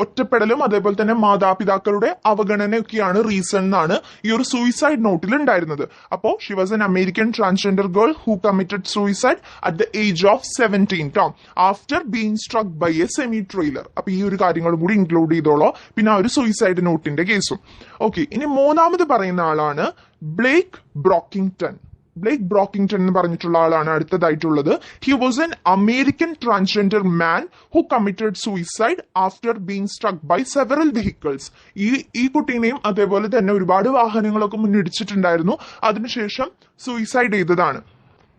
ഒറ്റപ്പെടലും അതേപോലെ തന്നെ മാതാപിതാക്കളുടെ അവഗണനയൊക്കെയാണ് റീസൺ എന്നാണ് ഈ ഒരു സൂയിസൈഡ് നോട്ടിൽ ഉണ്ടായിരുന്നത്. അപ്പോൾ she was an American transgender girl who committed suicide at the age of 17 after being struck by a semi trailer. അപ്പൊ ഈ ഒരു കാര്യങ്ങളും കൂടി ഇൻക്ലൂഡ് ചെയ്തോളോ. പിന്നെ ആ ഒരു സൂയിസൈഡ് നോട്ടിന്റെ കേസും. ഓക്കെ, ഇനി മൂന്നാമത് പറയുന്ന ആളാണ് ബ്ലേക്ക് ബ്രോക്കിംഗ്ടൺ. ബ്ലേക്ക് ബ്രോക്കിംഗ്ടൺ എന്ന് പറഞ്ഞിട്ടുള്ള ആളാണ് അടുത്തതായിട്ടുള്ളത്. He was an American transgender man who committed suicide after being struck by several vehicles. ഈ കുട്ടീനെയും അതേപോലെ തന്നെ ഒരുപാട് വാഹനങ്ങളൊക്കെ മുന്നിടിച്ചിട്ടുണ്ടായിരുന്നു. അതിനുശേഷം സൂയിസൈഡ് ചെയ്തതാണ്.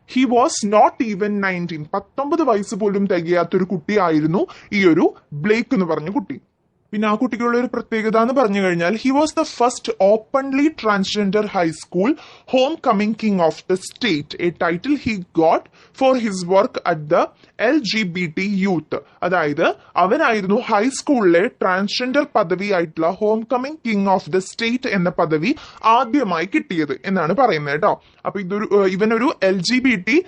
He was not even 19. 19 വയസ്സ് പോലും തികയാത്തൊരു കുട്ടിയായിരുന്നു ഈ ഒരു ബ്ലേക്ക് എന്ന് പറഞ്ഞ കുട്ടി. പിന്നെ ആ കുട്ടിക്കുള്ള ഒരു പ്രത്യേകത എന്ന് പറഞ്ഞു കഴിഞ്ഞാൽ, he was the first openly transgender high school home coming king of the state, A title he got for his work at the LGBT youth. അതായത് അവനായിരുന്നു ഹൈസ്കൂളിലെ ട്രാൻസ്ജെൻഡർ പദവി ആയിട്ടുള്ള home coming king of the state എന്ന പദവി ആദ്യമായി കിട്ടിയത് എന്നാണ് പറയുന്നത് കേട്ടോ. അപ്പൊ ഇവനൊരു LGBT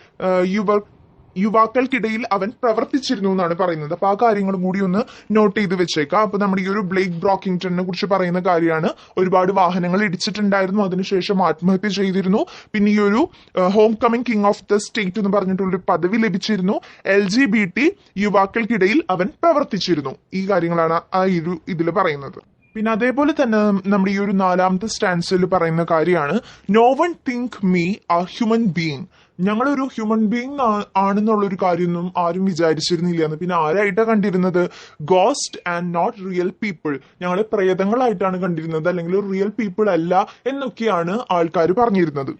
യുവാക്കൾക്കിടയിൽ അവൻ പ്രവർത്തിച്ചിരുന്നു എന്നാണ് പറയുന്നത്. അപ്പൊ ആ കാര്യങ്ങളും കൂടി ഒന്ന് നോട്ട് ചെയ്ത് വെച്ചേക്കാം. അപ്പൊ നമ്മുടെ ഈ ഒരു ബ്ലേക്ക് ബ്രോക്കിംഗ്ടണിനെ കുറിച്ച് പറയുന്ന കാര്യമാണ്. ഒരുപാട് വാഹനങ്ങൾ ഇടിച്ചിട്ടുണ്ടായിരുന്നു, അതിനുശേഷം ആത്മഹത്യ ചെയ്തിരുന്നു. പിന്നെ ഈ ഒരു home coming king of the state എന്ന് പറഞ്ഞിട്ടുള്ളൊരു പദവി ലഭിച്ചിരുന്നു. LGBT യുവാക്കൾക്കിടയിൽ അവൻ പ്രവർത്തിച്ചിരുന്നു. ഈ കാര്യങ്ങളാണ് ആ ഒരു ഇതിൽ പറയുന്നത്. പിന്നെ അതേപോലെ തന്നെ നമ്മുടെ ഈ ഒരു നാലാമത്തെ സ്റ്റാൻസിൽ പറയുന്ന കാര്യമാണ്, no one think me a human being. ഞങ്ങളൊരു ഹ്യൂമൻ ബീയിങ് ആണെന്നുള്ളൊരു കാര്യമൊന്നും ആരും വിചാരിച്ചിരുന്നില്ല എന്ന്. പിന്നെ ആരായിട്ടാണ് കണ്ടിരുന്നത്? Ghost and not real people. ഞങ്ങളെ പ്രേതങ്ങളായിട്ടാണ് കണ്ടിരുന്നത്, അല്ലെങ്കിൽ റിയൽ പീപ്പിൾ അല്ല എന്നൊക്കെയാണ് ആൾക്കാർ പറഞ്ഞിരുന്നത്.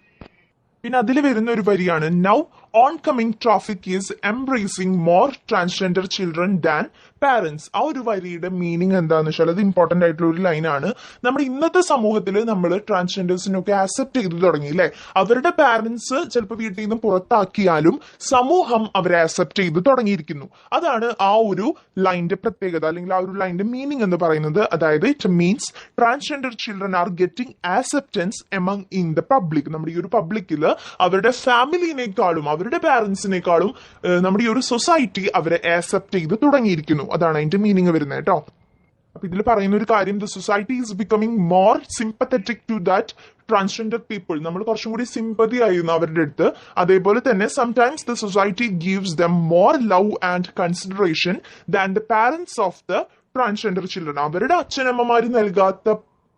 പിന്നെ അതിൽ വരുന്ന ഒരു വരിയാണ്, now on coming traffic is embracing more transgender children than parents. ആ ഒരു വരിയുടെ മീനിങ് എന്താന്ന് വെച്ചാൽ, അത് ഇമ്പോർട്ടന്റ് ആയിട്ടുള്ള ഒരു ലൈനാണ്. നമ്മുടെ ഇന്നത്തെ സമൂഹത്തിൽ നമ്മൾ ട്രാൻസ്ജെൻഡേഴ്സിനൊക്കെ ആക്സെപ്റ്റ് ചെയ്തു തുടങ്ങി അല്ലെ. അവരുടെ പാരന്റ്സ് ചിലപ്പോൾ വീട്ടിൽ നിന്ന് പുറത്താക്കിയാലും സമൂഹം അവരെ ആക്സെപ്റ്റ് ചെയ്തു തുടങ്ങിയിരിക്കുന്നു. അതാണ് ആ ഒരു ലൈനിന്റെ പ്രത്യേകത, അല്ലെങ്കിൽ ആ ഒരു ലൈനിന്റെ മീനിങ് എന്ന് പറയുന്നത്. അതായത് it means transgender children are getting acceptance among in the public. നമ്മുടെ ഈ ഒരു പബ്ലിക്കിൽ അവരുടെ ഫാമിലിനേക്കാളും അവരുടെ പാരന്റ്സിനേക്കാളും നമ്മുടെ ഈ ഒരു സൊസൈറ്റി അവരെ ആക്സെപ്റ്റ് ചെയ്ത് തുടങ്ങിയിരിക്കുന്നു. അതാണ് അതിന്റെ മീനിങ് വരുന്നത് കേട്ടോ. അപ്പൊ ഇതിൽ പറയുന്ന ഒരു കാര്യം, the society is becoming more sympathetic to that transgender people. നമ്മൾ കുറച്ചും കൂടി സിമ്പതി ആയിരുന്നു അവരുടെ അടുത്ത്. അതേപോലെ തന്നെ sometimes the society gives them more love and consideration than the parents of the transgender children. അവരുടെ അച്ഛനമ്മമാര്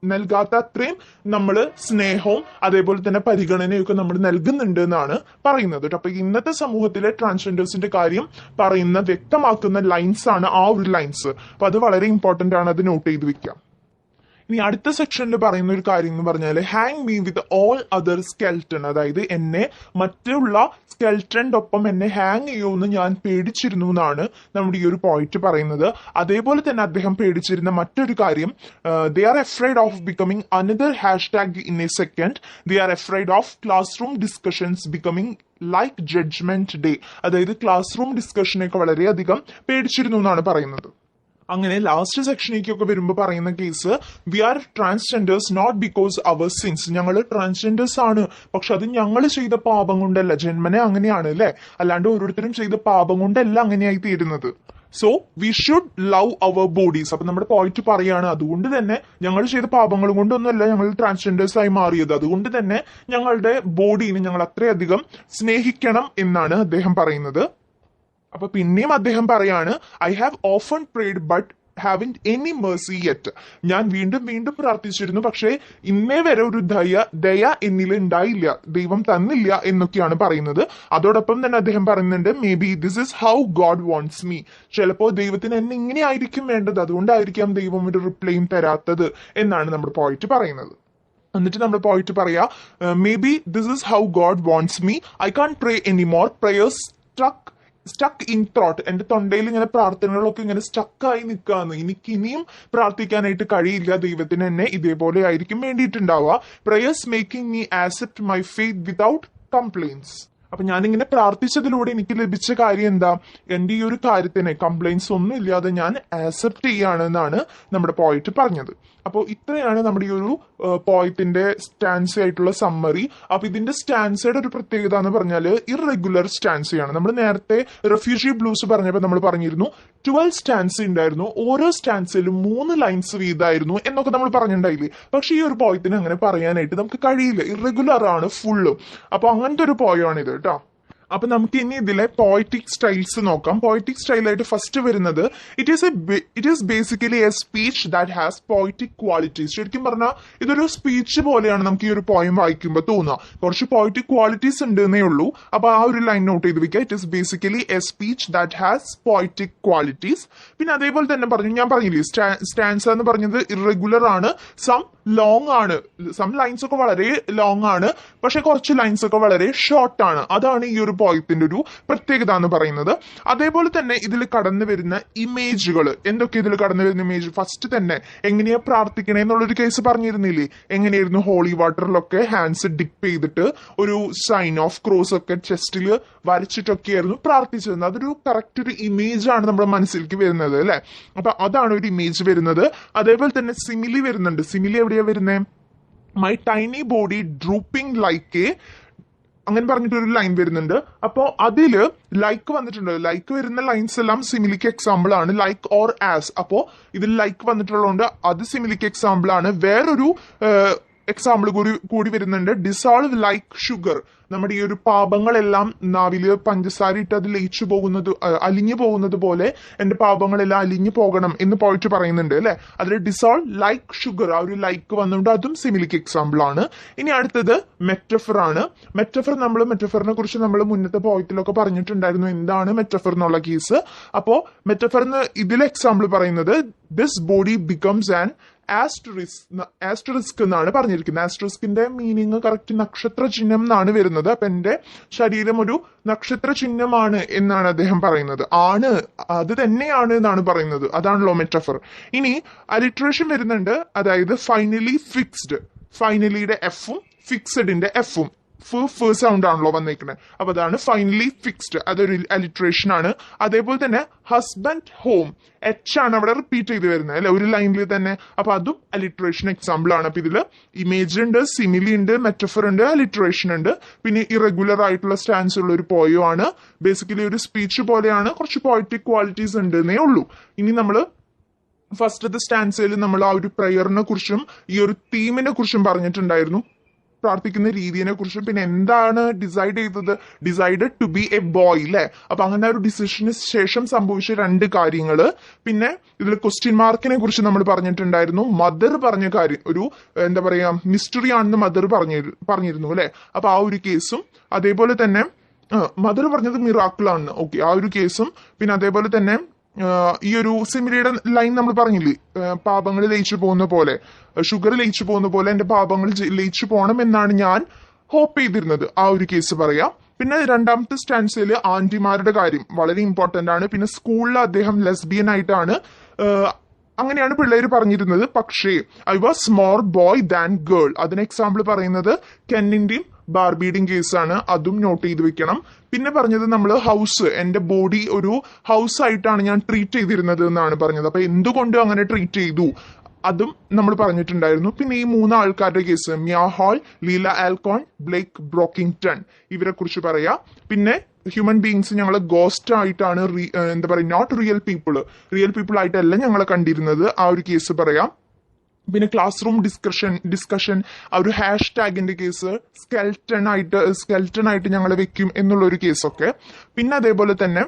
നൽകാത്ത അത്രയും നമ്മൾ സ്നേഹവും അതേപോലെ തന്നെ പരിഗണനയൊക്കെ നമ്മൾ നൽകുന്നുണ്ട് എന്നാണ് പറയുന്നത്. അപ്പൊ ഇന്നത്തെ സമൂഹത്തിലെ ട്രാൻസ്ജെൻഡേഴ്സിന്റെ കാര്യം പറയുന്ന വ്യക്തമാക്കുന്ന ലൈൻസ് ആണ് ആ ഒരു ലൈൻസ്. അപ്പൊ അത് വളരെ ഇമ്പോർട്ടന്റ് ആണ്, അത് നോട്ട് ചെയ്ത് വെക്കാം. ഇനി അടുത്ത സെക്ഷനിൽ പറയുന്ന ഒരു കാര്യം എന്ന് പറഞ്ഞാൽ hang me with all other skeleton, അതായത് എന്നെ മറ്റുള്ള സ്കെൽട്ടന്റെ ഒപ്പം എന്നെ ഹാങ് ചെയ്യുമെന്ന് ഞാൻ പേടിച്ചിരുന്നു എന്നാണ് നമ്മുടെ ഈ ഒരു പോയിന്റ് പറയുന്നത്. അതേപോലെ തന്നെ അദ്ദേഹം പേടിച്ചിരുന്ന മറ്റൊരു കാര്യം, they are afraid of becoming another hashtag in a second, they are afraid of classroom discussions becoming like judgment day, അതായത് ക്ലാസ് റൂം ഡിസ്കഷനൊക്കെ വളരെയധികം പേടിച്ചിരുന്നു എന്നാണ് പറയുന്നത്. അങ്ങനെ ലാസ്റ്റ് സെക്ഷനിലേക്കൊക്കെ വരുമ്പോൾ പറയുന്ന കേസ്, we are transgenders not because അവർ സിൻസ്, ഞങ്ങൾ ട്രാൻസ്ജെൻഡേഴ്സ് ആണ് പക്ഷെ അത് ഞങ്ങൾ ചെയ്ത പാപം കൊണ്ടല്ല, ജന്മനെ അങ്ങനെയാണ് അല്ലെ, അല്ലാണ്ട് ഓരോരുത്തരും ചെയ്ത പാപം കൊണ്ടല്ല അങ്ങനെയായി തീരുന്നത്. So we should love our bodies. അപ്പൊ നമ്മുടെ പോയിന്റ് പറയാണ്, അതുകൊണ്ട് തന്നെ ഞങ്ങൾ ചെയ്ത പാപങ്ങൾ കൊണ്ടൊന്നുമല്ല ഞങ്ങൾ ട്രാൻസ്ജെൻഡേഴ്സ് ആയി മാറിയത്, അതുകൊണ്ട് തന്നെ ഞങ്ങളുടെ ബോഡീനെ ഞങ്ങൾ അത്രയധികം സ്നേഹിക്കണം എന്നാണ് അദ്ദേഹം പറയുന്നത്. അപ്പൊ പിന്നെയും അദ്ദേഹം പറയാണ്, I have often prayed but haven't any mercy yet, ഞാൻ വീണ്ടും വീണ്ടും പ്രാർത്ഥിച്ചിരുന്നു പക്ഷേ ഇന്നേ വരെ ഒരു ദയ എന്നിൽ ഉണ്ടായില്ല, ദൈവം തന്നില്ല എന്നൊക്കെയാണ് പറയുന്നത്. അതോടൊപ്പം തന്നെ അദ്ദേഹം പറയുന്നുണ്ട്, may be this is how God wants me, ചിലപ്പോ ദൈവത്തിന് എന്നെ ഇങ്ങനെ ആയിരിക്കും വേണ്ടത്, അതുകൊണ്ടായിരിക്കാം ദൈവം ഒരു റിപ്ലൈയും തരാത്തത് എന്നാണ് നമ്മുടെ പോയിന്റ് പറയുന്നത്. എന്നിട്ട് നമ്മൾ പോയിട്ട് പറയാ, may be this is how God wants me, I can pray anymore, prayers stuck in throat, എന്റെ തൊണ്ടയിൽ ഇങ്ങനെ പ്രാർത്ഥനകളൊക്കെ ഇങ്ങനെ സ്റ്റക്കായി നിൽക്കാന്ന്, എനിക്ക് ഇനിയും പ്രാർത്ഥിക്കാനായിട്ട് കഴിയില്ല, ദൈവത്തിന് എന്നെ ഇതേപോലെ ആയിരിക്കും വേണ്ടിയിട്ടുണ്ടാവുക. Prayers making me accept my faith without compliance. അപ്പൊ ഞാനിങ്ങനെ പ്രാർത്ഥിച്ചതിലൂടെ എനിക്ക് ലഭിച്ച കാര്യം എന്താ, എന്റെ ഈ ഒരു കാര്യത്തിനെ കംപ്ലൈൻസ് ഒന്നും ഇല്ലാതെ ഞാൻ ആക്സെപ്റ്റ് ചെയ്യാണെന്നാണ് നമ്മുടെ പോയിന്റ് പറഞ്ഞത്. അപ്പോൾ ഇത്രയാണ് നമ്മുടെ ഈ ഒരു പോയിന്റിന്റെ സ്റ്റാൻസി ആയിട്ടുള്ള സമ്മറി. അപ്പൊ ഇതിന്റെ സ്റ്റാൻസയുടെ ഒരു പ്രത്യേകത എന്ന് പറഞ്ഞാൽ ഇറഗുലർ സ്റ്റാൻസിയാണ്. നമ്മൾ നേരത്തെ റെഫ്യൂജി ബ്ലൂസ് പറഞ്ഞപ്പോൾ നമ്മൾ പറഞ്ഞിരുന്നു 12 സ്റ്റാൻസി ഉണ്ടായിരുന്നു, ഓരോ സ്റ്റാൻസിലും 3 ലൈൻസ് വീതമായിരുന്നു എന്നൊക്കെ നമ്മൾ പറഞ്ഞിട്ടുണ്ടായില്ലേ. പക്ഷെ ഈ ഒരു പോയത്തിന് അങ്ങനെ പറയാനായിട്ട് നമുക്ക് കഴിയില്ല, ഇറഗുലർ ആണ് ഫുള്ളും. അപ്പൊ അങ്ങനത്തെ ഒരു പോയമാണിത് കേട്ടോ. അപ്പൊ നമുക്ക് ഇനി ഇതിലെ പോയറ്റിക് സ്റ്റൈൽസ് നോക്കാം. പോയറ്റിക് സ്റ്റൈലായിട്ട് ഫസ്റ്റ് വരുന്നത്, it is basically A speech that has poetic qualities. ശരിക്കും പറഞ്ഞാൽ ഇതൊരു സ്പീച്ച് പോലെയാണ് നമുക്ക് ഈ ഒരു പോയം വായിക്കുമ്പോൾ തോന്നുക, കുറച്ച് പോയറ്റിക് ക്വാളിറ്റീസ് ഉണ്ട് എന്നേ ഉള്ളൂ. അപ്പൊ ആ ഒരു ലൈൻ നോട്ട് ചെയ്ത് വെക്കുക, it is basically A speech that has poetic qualities. പിന്നെ അതേപോലെ തന്നെ ഞാൻ പറഞ്ഞില്ലേ സ്റ്റാൻസ എന്ന് പറഞ്ഞത് ഇറഗുലർ ആണ്, സം ലോങ് ആണ്, സം ലൈൻസ് ഒക്കെ വളരെ ലോങ് ആണ്, പക്ഷെ കുറച്ച് ലൈൻസ് ഒക്കെ വളരെ ഷോർട്ട് ആണ്. അതാണ് ഈ ഒരു പോയത്തിന്റെ ഒരു പ്രത്യേകത എന്ന് പറയുന്നത്. അതേപോലെ തന്നെ ഇതിൽ കടന്നു വരുന്ന ഇമേജുകൾ എന്തൊക്കെ, ഇതിൽ കടന്നു വരുന്ന ഇമേജ് ഫസ്റ്റ് തന്നെ എങ്ങനെയാ പ്രാർത്ഥിക്കണേ എന്നുള്ളൊരു കേസ് പറഞ്ഞിരുന്നില്ലേ, എങ്ങനെയായിരുന്നു ഹോളി വാട്ടറിലൊക്കെ ഹാൻഡ്സ് ഡിപ്പ് ചെയ്തിട്ട് ഒരു സൈൻ ഓഫ് ക്രോസ് ഒക്കെ ചെസ്റ്റിൽ വരച്ചിട്ടൊക്കെയായിരുന്നു പ്രാർത്ഥിച്ചിരുന്നത്. അതൊരു കറക്റ്റ് ഒരു ഇമേജ് ആണ് നമ്മുടെ മനസ്സിലേക്ക് വരുന്നത് അല്ലെ. അപ്പൊ അതാണ് ഒരു ഇമേജ് വരുന്നത്. അതേപോലെ തന്നെ സിമിലി വരുന്നുണ്ട്. സിമിലി എവിടെയാ വരുന്നത്, my tiny body drooping like A, അങ്ങനെ പറഞ്ഞിട്ടൊരു ലൈൻ വരുന്നുണ്ട്. അപ്പോ അതില് ലൈക്ക് വന്നിട്ടുണ്ട്, ലൈക്ക് വരുന്ന ലൈൻസ് എല്ലാം സിമിലിക്ക് എക്സാമ്പിൾ ആണ്, ലൈക്ക് ഓർ ആസ്. അപ്പോ ഇതിൽ ലൈക്ക് വന്നിട്ടുള്ളതുകൊണ്ട് അത് സിമിലിക്ക് എക്സാമ്പിൾ ആണ്. വേറൊരു എക്സാമ്പിൾ കൂടി വരുന്നുണ്ട്, ഡിസോൾവ് ലൈക്ക് ഷുഗർ. നമ്മുടെ ഈ ഒരു പാപങ്ങളെല്ലാം നാവില് പഞ്ചസാര ഇട്ട് അത് ലയിച്ചു പോകുന്നത്, അലിഞ്ഞു പോകുന്നത് പോലെ എന്റെ പാപങ്ങളെല്ലാം അലിഞ്ഞു പോകണം എന്ന് പോയിട്ട് പറയുന്നുണ്ട് അല്ലെ. അതിൽ ഡിസോൾവ് ലൈക്ക് ഷുഗർ, ആ ഒരു ലൈക്ക് വന്നുകൊണ്ട് അതും സിമിലിക്ക് എക്സാമ്പിൾ ആണ്. ഇനി അടുത്തത് മെറ്റഫർ ആണ്. മെറ്റഫറിനെ കുറിച്ച് നമ്മൾ മുന്നത്തെ പോയിന്റിലൊക്കെ പറഞ്ഞിട്ടുണ്ടായിരുന്നു, എന്താണ് മെറ്റഫർ എന്നുള്ള കേസ്. അപ്പോ മെറ്റഫറിന് ഇതിലെ എക്സാമ്പിൾ പറയുന്നത്, this body becomes an asterisk എന്നാണ് പറഞ്ഞിരിക്കുന്നത്. ആസ്റ്ററിസ്കിന്റെ മീനിങ് കറക്റ്റ് നക്ഷത്ര ചിഹ്നം എന്നാണ് വരുന്നത്. അപ്പൊ എന്റെ ശരീരം ഒരു നക്ഷത്ര ചിഹ്നമാണ് എന്നാണ് അദ്ദേഹം പറയുന്നത്. ആണ്, അത് തന്നെയാണ് എന്നാണ് പറയുന്നത്. അതാണല്ലോ മെറ്റഫർ. ഇനി അലിട്രേഷൻ വരുന്നുണ്ട്, അതായത് ഫൈനലി ഫിക്സ്ഡ്, ഫൈനലിയുടെ എഫും ഫിക്സഡിന്റെ എഫും സൗണ്ട് ആണല്ലോ വന്നേക്കുന്നത്. അപ്പൊ അതാണ് ഫൈനലി ഫിക്സ്ഡ്, അതൊരു അലിട്രേഷൻ ആണ്. അതേപോലെ തന്നെ ഹസ്ബൻഡ് ഹോം, എച്ച് ആണ് അവിടെ റിപ്പീറ്റ് ചെയ്ത് വരുന്നത് അല്ലെ, ഒരു ലൈനിൽ തന്നെ. അപ്പൊ അതും അലിട്രേഷൻ എക്സാമ്പിൾ ആണ്. അപ്പൊ ഇതില് ഇമേജ് ഉണ്ട്, സിമിലി ഉണ്ട്, മെറ്റഫർ ഉണ്ട്, അലിട്രേഷൻ ഉണ്ട്. പിന്നെ ഇറഗുലർ ആയിട്ടുള്ള സ്റ്റാൻസ് ഉള്ള ഒരു പോയോ ആണ്. ബേസിക്കലി ഒരു സ്പീച്ച് പോലെയാണ്, കുറച്ച് പോയറ്റിക് ക്വാളിറ്റീസ് ഉണ്ട് എന്നേ ഉള്ളൂ. ഇനി നമ്മള് ഫസ്റ്റത്തെ സ്റ്റാൻസയിൽ നമ്മൾ ആ ഒരു പ്രയറിനെ കുറിച്ചും ഈ ഒരു തീമിനെ കുറിച്ചും പറഞ്ഞിട്ടുണ്ടായിരുന്നു, പ്രാർത്ഥിക്കുന്ന രീതിയെ കുറിച്ചും. പിന്നെ എന്താണ് decided to be a boy അല്ലെ. അപ്പൊ അങ്ങനെ ഒരു ഡിസിഷന് ശേഷം സംഭവിച്ച 2 കാര്യങ്ങള്. പിന്നെ ഇതിൽ ക്വസ്റ്റ്യൻ മാർക്കിനെ കുറിച്ച് നമ്മൾ പറഞ്ഞിട്ടുണ്ടായിരുന്നു. മദർ പറഞ്ഞ കാര്യം ഒരു എന്താ പറയാ മിസ്റ്ററി ആണെന്ന് മദർ പറഞ്ഞിരുന്നു അല്ലെ. അപ്പൊ ആ ഒരു കേസും, അതേപോലെ തന്നെ മദർ പറഞ്ഞത് മിറാക്കിൾ ആണ്, ഓക്കെ, ആ ഒരു കേസും. പിന്നെ അതേപോലെ തന്നെ ഈ ഒരു സിമിലിയുടെ ലൈൻ നമ്മൾ പറഞ്ഞില്ലേ, പാപങ്ങൾ ലയിച്ചു പോകുന്ന പോലെ, ഷുഗർ ലയിച്ചു പോകുന്ന പോലെ എന്റെ പാപങ്ങൾ ലയിച്ചു പോകണം എന്നാണ് ഞാൻ ഹോപ്പ് ചെയ്തിരുന്നത്. ആ ഒരു കേസ് പറയാം. പിന്നെ രണ്ടാമത്തെ സ്റ്റാൻസിൽ ആന്റിമാരുടെ കാര്യം വളരെ ഇമ്പോർട്ടന്റ് ആണ്. പിന്നെ സ്കൂളിൽ അദ്ദേഹം ലെസ്ബിയൻ ആയിട്ടാണ്, അങ്ങനെയാണ് പിള്ളേര് പറഞ്ഞിരുന്നത്. പക്ഷേ I was more boy than girl. അതിന് എക്സാമ്പിൾ പറയുന്നത് കെന്നിന്റെയും ബാർബിയുടെയും കേസാണ്. അതും നോട്ട് ചെയ്ത് വെക്കണം. പിന്നെ പറഞ്ഞത് നമ്മൾ ഹൗസ്, എന്റെ ബോഡി ഒരു ഹൗസ് ആയിട്ടാണ് ഞാൻ ട്രീറ്റ് ചെയ്തിരുന്നത് എന്നാണ് പറഞ്ഞത്. അപ്പൊ എന്തുകൊണ്ട് അങ്ങനെ ട്രീറ്റ് ചെയ്തു അതും നമ്മൾ പറഞ്ഞിട്ടുണ്ടായിരുന്നു. പിന്നെ ഈ 3 ആൾക്കാരുടെ case, Mia Hall, Leelah Alcorn, Blake Brockington, ഇവരെ കുറിച്ച് പറയാം. പിന്നെ ഹ്യൂമൻ ബീങ്സ് ഞങ്ങൾ ഗോസ്റ്റ് ആയിട്ടാണ്, എന്താ പറയുക, നോട്ട് റിയൽ പീപ്പിൾ ആയിട്ടല്ല ഞങ്ങളെ കണ്ടിരുന്നത്. ആ ഒരു കേസ് പറയാം. പിന്നെ ക്ലാസ് റൂം ഡിസ്കഷൻ ആ ഒരു ഹാഷ് ടാഗിന്റെ കേസ്, സ്കെൽറ്റൺ ആയിട്ട് ഞങ്ങൾ വെക്കും എന്നുള്ള ഒരു കേസൊക്കെ. പിന്നെ അതേപോലെ തന്നെ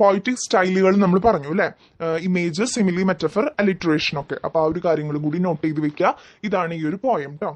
പോയറ്റിക് സ്റ്റൈലുകൾ നമ്മൾ പറഞ്ഞു അല്ലെ, ഇമേജ്, സിമിലി, മെറ്റഫർ, അലിറ്ററേഷൻ ഒക്കെ. അപ്പൊ ആ ഒരു കാര്യങ്ങൾ കൂടി നോട്ട് ചെയ്ത് വെക്കുക. ഇതാണ് ഈ ഒരു പോയം ട്ടോ.